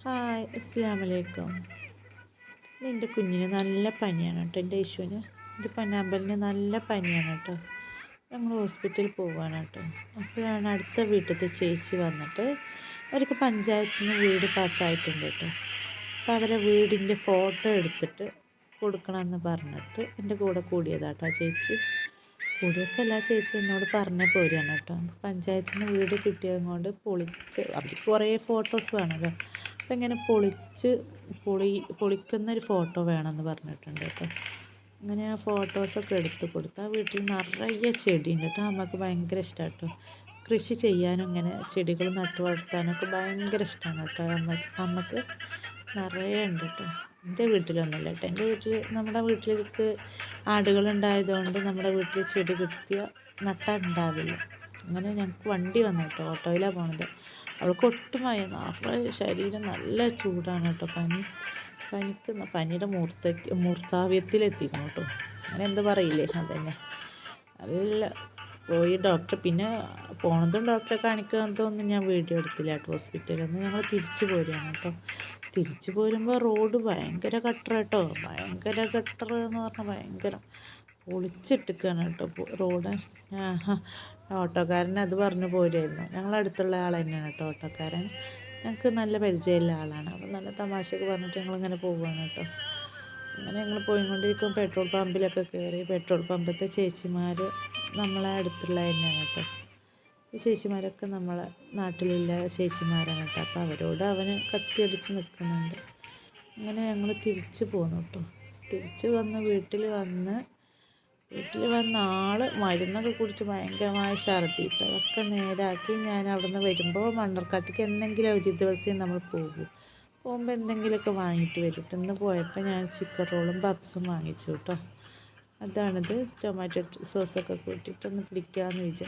Hi അസ്സലാമലൈക്കും. എൻ്റെ കുഞ്ഞിന് നല്ല പനിയാണ് കേട്ടോ. എൻ്റെ യേശുവിന് എൻ്റെ പന്നാമ്പലിന് നല്ല പനിയാണ് കേട്ടോ. ഞങ്ങൾ ഹോസ്പിറ്റലിൽ പോവുകയാണ് കേട്ടോ. അപ്പോഴാണ് അടുത്ത വീട്ടിലത്തെ ചേച്ചി വന്നിട്ട് അവർക്ക് പഞ്ചായത്തിൽ നിന്ന് വീട് പാസ്സായിട്ടുണ്ട് കേട്ടോ. അപ്പോൾ അവരെ വീടിൻ്റെ ഫോട്ടോ എടുത്തിട്ട് കൊടുക്കണമെന്ന് പറഞ്ഞിട്ട് എൻ്റെ കൂടെ കൂടിയതാട്ടോ ചേച്ചി. കൂടിയൊക്കെ എല്ലാ ചേച്ചി എന്നോട് പറഞ്ഞ പോരുകയാണ് കേട്ടോ. പഞ്ചായത്തിൽ നിന്ന് വീട് കിട്ടിയത് കൊണ്ട് പൊളിച്ച് അവർക്ക് കുറേ ഫോട്ടോസ് വേണമല്ലോ. അപ്പം ഇങ്ങനെ പൊളിക്കുന്നൊരു ഫോട്ടോ വേണമെന്ന് പറഞ്ഞിട്ടുണ്ട് കേട്ടോ. അങ്ങനെ ആ ഫോട്ടോസൊക്കെ എടുത്ത് കൊടുത്ത് ആ വീട്ടിൽ നിറയെ ചെടിയുണ്ട് കേട്ടോ. അമ്മക്ക് ഭയങ്കര ഇഷ്ടമാണ് കേട്ടോ. കൃഷി ചെയ്യാനും ഇങ്ങനെ ചെടികൾ നട്ടു വളർത്താനൊക്കെ ഭയങ്കര ഇഷ്ടമാണ് കേട്ടോ. അമ്മക്ക് നിറയെ ഉണ്ട് കേട്ടോ. എൻ്റെ വീട്ടിലൊന്നുമില്ല കേട്ടോ. എൻ്റെ വീട്ടിൽ നമ്മുടെ വീട്ടിലേക്ക് ആടുകളുണ്ടായതുകൊണ്ട് നമ്മുടെ വീട്ടിൽ ചെടി കിട്ടിയ നട്ടാൽ ഉണ്ടാവില്ല. അങ്ങനെ ഞങ്ങൾക്ക് വണ്ടി വന്നു കേട്ടോ. ഓട്ടോയിലാണ് പോണത്. അവൾക്ക് ഒട്ടും വയ്യ. ശരീരം നല്ല ചൂടാണ് കേട്ടോ. പനിയുടെ മൂർത്താവ്യത്തിലെത്തിക്കണം കേട്ടോ. അങ്ങനെ എന്താ പറയില്ലേ, അതന്നെ. നല്ല പോയി ഡോക്ടർ പിന്നെ പോണതും ഡോക്ടറെ കാണിക്കുന്നതൊന്നും ഞാൻ വീഡിയോ എടുത്തില്ല കേട്ടോ. ഹോസ്പിറ്റലിൽ നിന്ന് ഞങ്ങൾ തിരിച്ചു പോരുകയാണ് കേട്ടോ. തിരിച്ചു പോരുമ്പോൾ റോഡ് ഭയങ്കര ഗട്ടർ കേട്ടോ. ഭയങ്കര ഗട്ടർ എന്ന് പറഞ്ഞാൽ ഭയങ്കര പൊളിച്ചിട്ടിരിക്കുകയാണ് കേട്ടോ റോഡ്. ഓട്ടോക്കാരൻ അത് പറഞ്ഞു പോരുമായിരുന്നു. ഞങ്ങളടുത്തുള്ള ആൾ തന്നെയാണ് കേട്ടോ ഓട്ടോക്കാരൻ. ഞങ്ങൾക്ക് നല്ല പരിചയമുള്ള ആളാണ്. അപ്പം നല്ല തമാശയൊക്കെ പറഞ്ഞിട്ട് ഞങ്ങളിങ്ങനെ പോവുകയാണ് കേട്ടോ. അങ്ങനെ ഞങ്ങൾ പോയിക്കൊണ്ടിരിക്കും. പെട്രോൾ പമ്പിലൊക്കെ കയറി. പെട്രോൾ പമ്പത്തെ ചേച്ചിമാർ നമ്മളെ അടുത്തുള്ള തന്നെയാണ് കേട്ടോ. ഈ ചേച്ചിമാരൊക്കെ നമ്മളെ നാട്ടിലുള്ള ചേച്ചിമാരാണ് കേട്ടോ. അപ്പോൾ അവരോട് അവന് കത്തിയടിച്ച് നിൽക്കുന്നുണ്ട്. അങ്ങനെ ഞങ്ങൾ തിരിച്ച് പോന്നു കേട്ടോ. തിരിച്ച് വന്ന് വീട്ടിൽ വന്ന ആൾ മരുന്നൊക്കെ കുടിച്ച് ഭയങ്കരമായ ഛർദ്ദിയിട്ട് അതൊക്കെ നേരാക്കി ഞാൻ അവിടെ നിന്ന് വരുമ്പോൾ മണ്ണർക്കാട്ടേക്ക് എന്തെങ്കിലും ഒരു ദിവസം നമ്മൾ പോകുമ്പോൾ എന്തെങ്കിലുമൊക്കെ വാങ്ങിയിട്ട് വരും. ഇന്ന് പോയപ്പോൾ ഞാൻ ചിക്കൻ റോളും പപ്സും വാങ്ങിച്ചു കേട്ടോ. അതാണിത്. ടൊമാറ്റോ സോസൊക്കെ കൂട്ടിയിട്ടൊന്ന് പിടിക്കാമെന്ന് വിചാരിച്ചു.